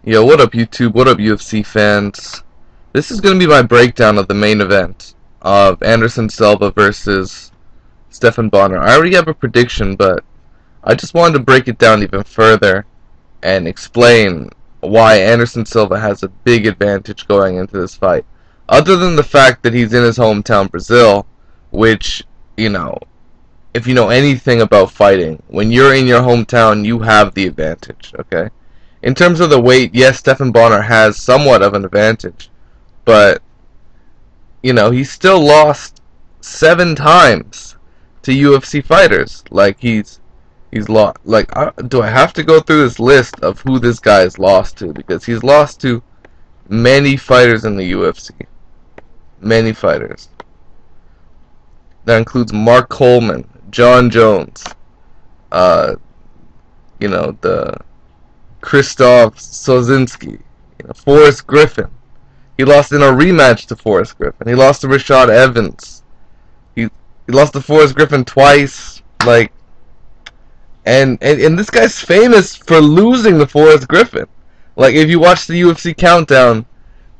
Yo, what up YouTube? What up UFC fans? This is going to be my breakdown of the main event of Anderson Silva versus Stephan Bonnar. I already have a prediction, but I just wanted to break it down even further and explain why Anderson Silva has a big advantage going into this fight. Other than the fact that he's in his hometown, Brazil, which, you know, if you know anything about fighting, when you're in your hometown, you have the advantage, okay? In terms of the weight, yes, Stephan Bonnar has somewhat of an advantage, but, you know, he's still lost 7 times to UFC fighters. Like, he's lost, like, do I have to go through this list of who this guy has lost to? Because he's lost to many fighters in the UFC. Many fighters. That includes Mark Coleman, John Jones, you know, the Krzysztof Sozinski, Forrest Griffin. He lost in a rematch to Forrest Griffin. He lost to Rashad Evans. He lost to Forrest Griffin twice. Like, and this guy's famous for losing to Forrest Griffin. Like, if you watch the UFC countdown,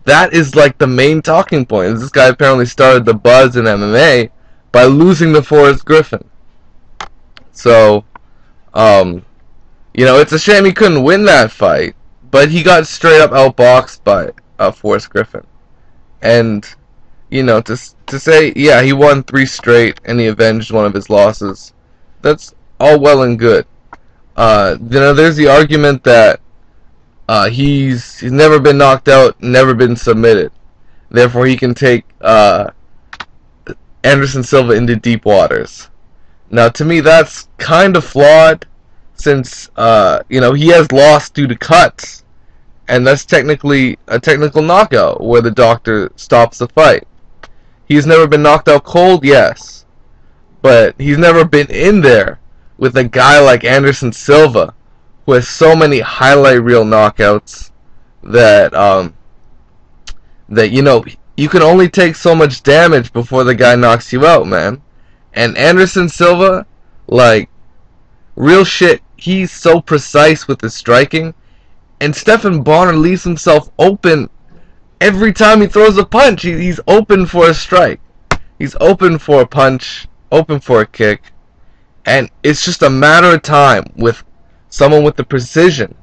that is like the main talking point. This guy apparently started the buzz in MMA by losing to Forrest Griffin. So, you know, it's a shame he couldn't win that fight, but he got straight up outboxed by Forrest Griffin. And, you know, to say, yeah, he won 3 straight and he avenged one of his losses, that's all well and good. You know, there's the argument that he's never been knocked out, never been submitted. Therefore, he can take Anderson Silva into deep waters. Now, to me, that's kind of flawed, since, you know, he has lost due to cuts, and that's technically a technical knockout, where the doctor stops the fight. He's never been knocked out cold, yes, but he's never been in there with a guy like Anderson Silva, who has so many highlight reel knockouts that, that, you know, you can only take so much damage before the guy knocks you out, man. And Anderson Silva, like, real shit, he's so precise with his striking, and Stephan Bonnar leaves himself open every time he throws a punch. He's open for a strike, he's open for a punch, open for a kick, and it's just a matter of time with someone with the precision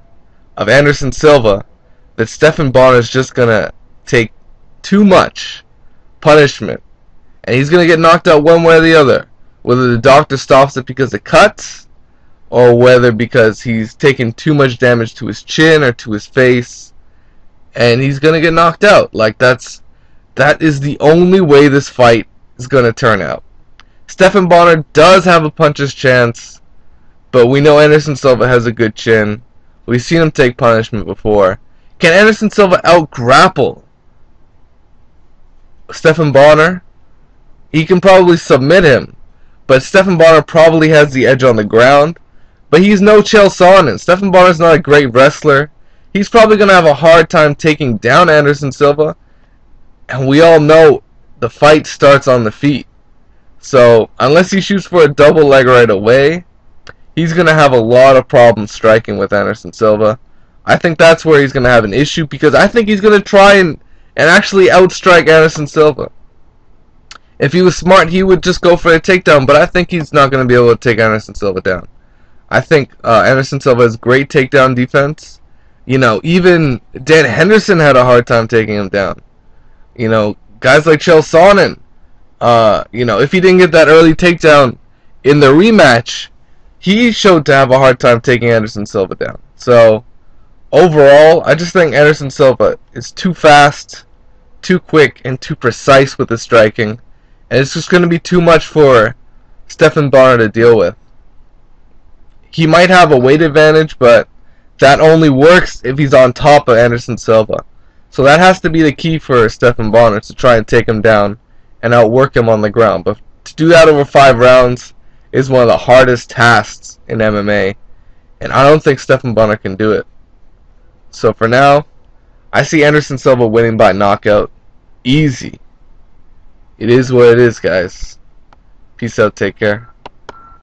of Anderson Silva that Stephan Bonnar is just gonna take too much punishment, and he's gonna get knocked out one way or the other, whether the doctor stops it because it cuts, or whether because he's taken too much damage to his chin or to his face, and he's gonna get knocked out. Like, that is the only way this fight is gonna turn out. Stephan Bonnar does have a puncher's chance, but we know Anderson Silva has a good chin. We've seen him take punishment before. Can Anderson Silva out-grapple Stephan Bonnar? He can probably submit him, but Stephan Bonnar probably has the edge on the ground. But he's no Chael Sonnen. Stephan Bonner's not a great wrestler. He's probably going to have a hard time taking down Anderson Silva. And we all know the fight starts on the feet. So, unless he shoots for a double leg right away, he's going to have a lot of problems striking with Anderson Silva. I think that's where he's going to have an issue, because I think he's going to try and actually outstrike Anderson Silva. If he was smart, he would just go for a takedown, but I think he's not going to be able to take Anderson Silva down. I think Anderson Silva has great takedown defense. You know, even Dan Henderson had a hard time taking him down. You know, guys like Chael Sonnen, you know, if he didn't get that early takedown in the rematch, he showed to have a hard time taking Anderson Silva down. So, overall, I just think Anderson Silva is too fast, too quick, and too precise with his striking. And it's just going to be too much for Stephan Bonnar to deal with. He might have a weight advantage, but that only works if he's on top of Anderson Silva. So that has to be the key for Stephan Bonnar, to try and take him down and outwork him on the ground. But to do that over 5 rounds is one of the hardest tasks in MMA, and I don't think Stephan Bonnar can do it. So for now, I see Anderson Silva winning by knockout. Easy. It is what it is, guys. Peace out, take care.